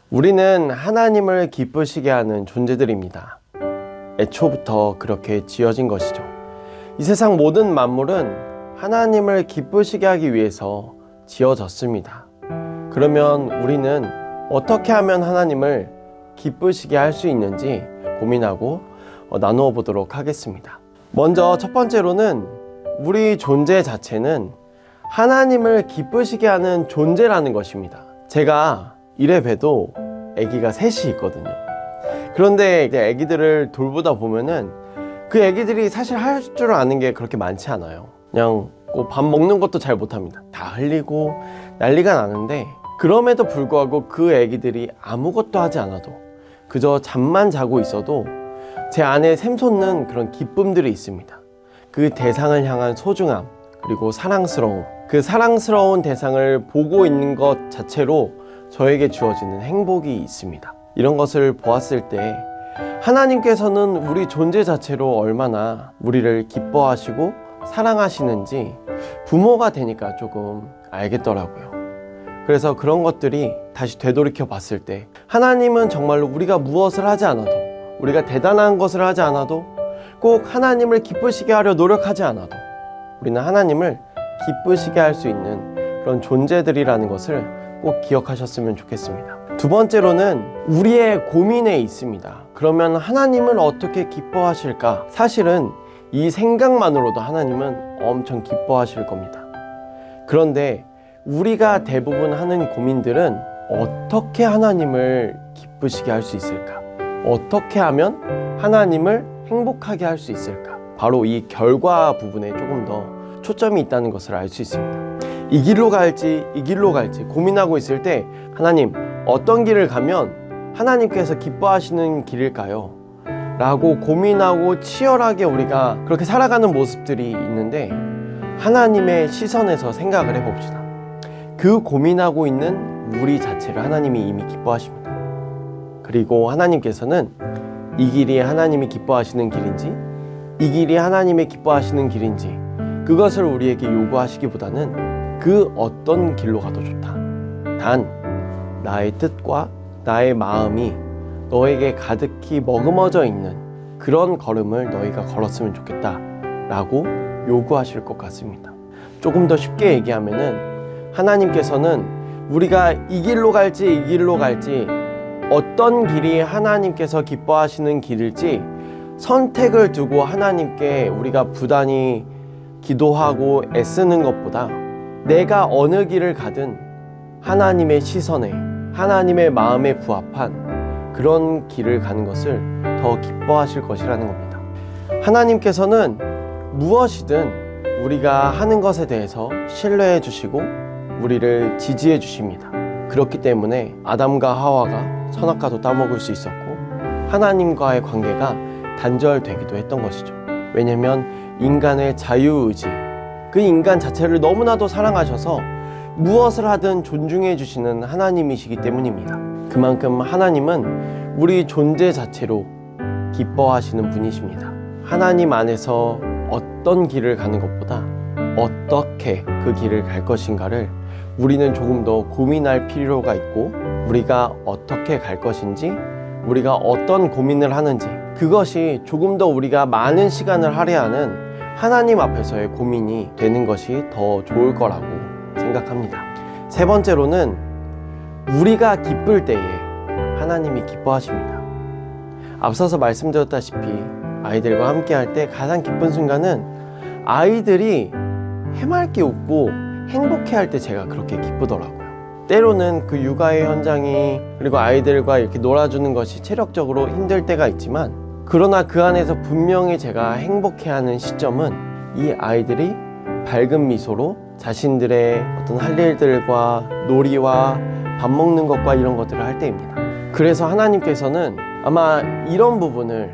우리는 하나님을 기쁘시게 하는 존재들입니다. 애초부터 그렇게 지어진 것이죠. 이 세상 모든 만물은 하나님을 기쁘시게 하기 위해서 지어졌습니다. 그러면 우리는 어떻게 하면 하나님을 기쁘시게 할 수 있는지 고민하고 나누어 보도록 하겠습니다. 먼저 첫 번째로는 우리 존재 자체는 하나님을 기쁘시게 하는 존재라는 것입니다. 제가 이래 봬도 아기가 셋이 있거든요. 그런데 이제 아기들을 돌보다 보면은 그 아기들이 사실 할 줄 아는 게 그렇게 많지 않아요. 그냥 밥 먹는 것도 잘 못합니다. 다 흘리고 난리가 나는데, 그럼에도 불구하고 그 아기들이 아무것도 하지 않아도 그저 잠만 자고 있어도 제 안에 샘솟는 그런 기쁨들이 있습니다. 그 대상을 향한 소중함, 그리고 사랑스러움, 그 사랑스러운 대상을 보고 있는 것 자체로 저에게 주어지는 행복이 있습니다. 이런 것을 보았을 때 하나님께서는 우리 존재 자체로 얼마나 우리를 기뻐하시고 사랑하시는지 부모가 되니까 조금 알겠더라고요. 그래서 그런 것들이 다시 되돌이켜 봤을 때 하나님은 정말로 우리가 무엇을 하지 않아도, 우리가 대단한 것을 하지 않아도, 꼭 하나님을 기쁘시게 하려 노력하지 않아도 우리는 하나님을 기쁘시게 할 수 있는 그런 존재들이라는 것을 꼭 기억하셨으면 좋겠습니다. 두 번째로는 우리의 고민에 있습니다. 그러면 하나님을 어떻게 기뻐하실까? 사실은 이 생각만으로도 하나님은 엄청 기뻐하실 겁니다. 그런데 우리가 대부분 하는 고민들은 어떻게 하나님을 기쁘시게 할 수 있을까? 어떻게 하면 하나님을 행복하게 할 수 있을까? 바로 이 결과 부분에 조금 더 초점이 있다는 것을 알 수 있습니다. 이 길로 갈지 이 길로 갈지 고민하고 있을 때 하나님, 어떤 길을 가면 하나님께서 기뻐하시는 길일까요? 라고 고민하고 치열하게 우리가 그렇게 살아가는 모습들이 있는데, 하나님의 시선에서 생각을 해봅시다. 그 고민하고 있는 우리 자체를 하나님이 이미 기뻐하십니다. 그리고 하나님께서는 이 길이 하나님이 기뻐하시는 길인지, 이 길이 하나님의 기뻐하시는 길인지 그것을 우리에게 요구하시기보다는 그 어떤 길로 가도 좋다. 단 나의 뜻과 나의 마음이 너에게 가득히 머금어져 있는 그런 걸음을 너희가 걸었으면 좋겠다 라고 요구하실 것 같습니다. 조금 더 쉽게 얘기하면은 하나님께서는 우리가 이 길로 갈지 이 길로 갈지, 어떤 길이 하나님께서 기뻐하시는 길일지 선택을 두고 하나님께 우리가 부단히 기도하고 애쓰는 것보다 내가 어느 길을 가든 하나님의 시선에, 하나님의 마음에 부합한 그런 길을 가는 것을 더 기뻐하실 것이라는 겁니다. 하나님께서는 무엇이든 우리가 하는 것에 대해서 신뢰해 주시고 우리를 지지해 주십니다. 그렇기 때문에 아담과 하와가 선악과도 따먹을 수 있었고 하나님과의 관계가 단절되기도 했던 것이죠. 왜냐하면 인간의 자유의지, 그 인간 자체를 너무나도 사랑하셔서 무엇을 하든 존중해 주시는 하나님이시기 때문입니다. 그만큼 하나님은 우리 존재 자체로 기뻐하시는 분이십니다. 하나님 안에서 어떤 길을 가는 것보다 어떻게 그 길을 갈 것인가를 우리는 조금 더 고민할 필요가 있고, 우리가 어떻게 갈 것인지, 우리가 어떤 고민을 하는지, 그것이 조금 더 우리가 많은 시간을 할애하는 하나님 앞에서의 고민이 되는 것이 더 좋을 거라고 생각합니다. 세 번째로는 우리가 기쁠 때에 하나님이 기뻐하십니다. 앞서서 말씀드렸다시피 아이들과 함께 할 때 가장 기쁜 순간은 아이들이 해맑게 웃고 행복해 할 때 제가 그렇게 기쁘더라고요. 때로는 그 육아의 현장이, 그리고 아이들과 이렇게 놀아주는 것이 체력적으로 힘들 때가 있지만, 그러나 그 안에서 분명히 제가 행복해하는 시점은 이 아이들이 밝은 미소로 자신들의 어떤 할 일들과 놀이와 밥 먹는 것과 이런 것들을 할 때입니다. 그래서 하나님께서는 아마 이런 부분을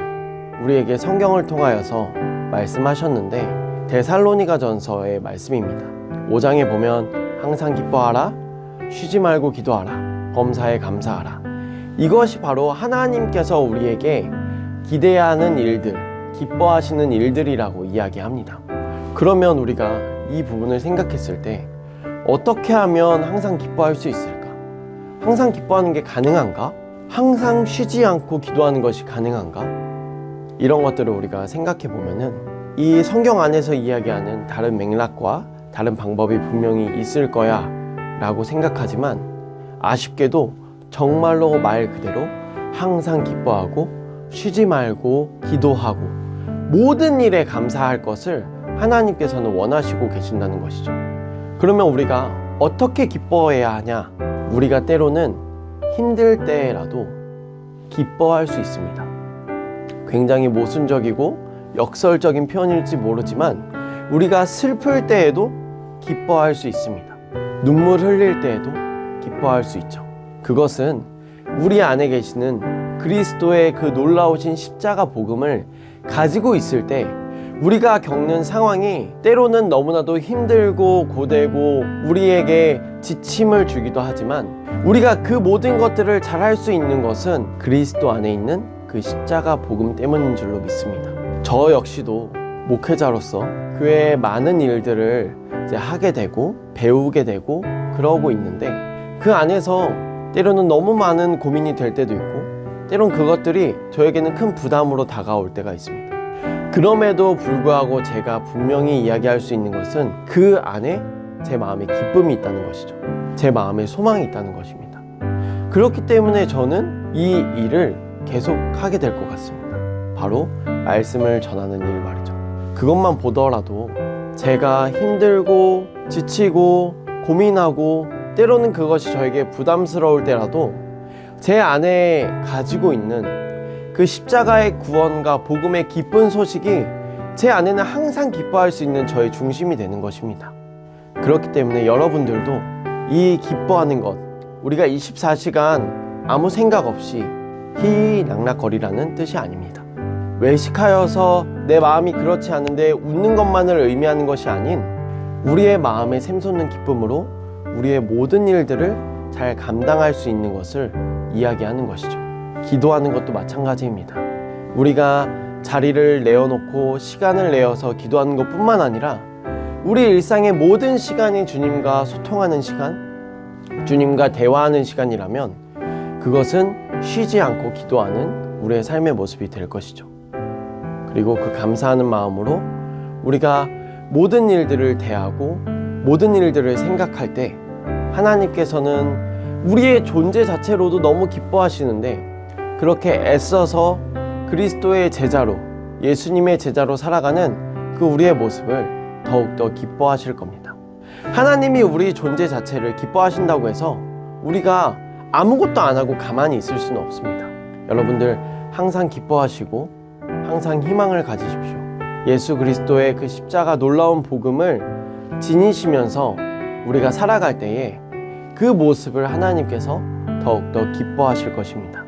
우리에게 성경을 통하여서 말씀하셨는데, 데살로니가전서의 말씀입니다. 5장에 보면 항상 기뻐하라, 쉬지 말고 기도하라, 범사에 감사하라. 이것이 바로 하나님께서 우리에게 기대하는 일들, 기뻐하시는 일들이라고 이야기합니다. 그러면 우리가 이 부분을 생각했을 때 어떻게 하면 항상 기뻐할 수 있을까? 항상 기뻐하는 게 가능한가? 항상 쉬지 않고 기도하는 것이 가능한가? 이런 것들을 우리가 생각해 보면은 이 성경 안에서 이야기하는 다른 맥락과 다른 방법이 분명히 있을 거야 라고 생각하지만, 아쉽게도 정말로 말 그대로 항상 기뻐하고 쉬지 말고 기도하고 모든 일에 감사할 것을 하나님께서는 원하시고 계신다는 것이죠. 그러면 우리가 어떻게 기뻐해야 하냐? 우리가 때로는 힘들 때라도 기뻐할 수 있습니다. 굉장히 모순적이고 역설적인 표현일지 모르지만 우리가 슬플 때에도 기뻐할 수 있습니다. 눈물 흘릴 때에도 기뻐할 수 있죠. 그것은 우리 안에 계시는 그리스도의 그 놀라우신 십자가 복음을 가지고 있을 때 우리가 겪는 상황이 때로는 너무나도 힘들고 고되고 우리에게 지침을 주기도 하지만, 우리가 그 모든 것들을 잘할 수 있는 것은 그리스도 안에 있는 그 십자가 복음 때문인 줄로 믿습니다. 저 역시도 목회자로서 교회의 많은 일들을 이제 하게 되고 배우게 되고 그러고 있는데, 그 안에서 때로는 너무 많은 고민이 될 때도 있고 때론 그것들이 저에게는 큰 부담으로 다가올 때가 있습니다. 그럼에도 불구하고 제가 분명히 이야기할 수 있는 것은 그 안에 제 마음에 기쁨이 있다는 것이죠. 제 마음에 소망이 있다는 것입니다. 그렇기 때문에 저는 이 일을 계속 하게 될 것 같습니다. 바로 말씀을 전하는 일 말이죠. 그것만 보더라도 제가 힘들고 지치고 고민하고 때로는 그것이 저에게 부담스러울 때라도 제 안에 가지고 있는 그 십자가의 구원과 복음의 기쁜 소식이 제 안에는 항상 기뻐할 수 있는 저의 중심이 되는 것입니다. 그렇기 때문에 여러분들도 이 기뻐하는 것, 우리가 24시간 아무 생각 없이 희희낙낙거리라는 뜻이 아닙니다. 외식하여서 내 마음이 그렇지 않은데 웃는 것만을 의미하는 것이 아닌, 우리의 마음에 샘솟는 기쁨으로 우리의 모든 일들을 잘 감당할 수 있는 것을 이야기하는 것이죠. 기도하는 것도 마찬가지입니다. 우리가 자리를 내어놓고 시간을 내어서 기도하는 것뿐만 아니라 우리 일상의 모든 시간이 주님과 소통하는 시간, 주님과 대화하는 시간이라면 그것은 쉬지 않고 기도하는 우리의 삶의 모습이 될 것이죠. 그리고 그 감사하는 마음으로 우리가 모든 일들을 대하고 모든 일들을 생각할 때 하나님께서는 우리의 존재 자체로도 너무 기뻐하시는데, 그렇게 애써서 그리스도의 제자로, 예수님의 제자로 살아가는 그 우리의 모습을 더욱더 기뻐하실 겁니다. 하나님이 우리 존재 자체를 기뻐하신다고 해서 우리가 아무것도 안 하고 가만히 있을 수는 없습니다. 여러분들 항상 기뻐하시고 항상 희망을 가지십시오. 예수 그리스도의 그 십자가 놀라운 복음을 지니시면서 우리가 살아갈 때에 그 모습을 하나님께서 더욱더 기뻐하실 것입니다.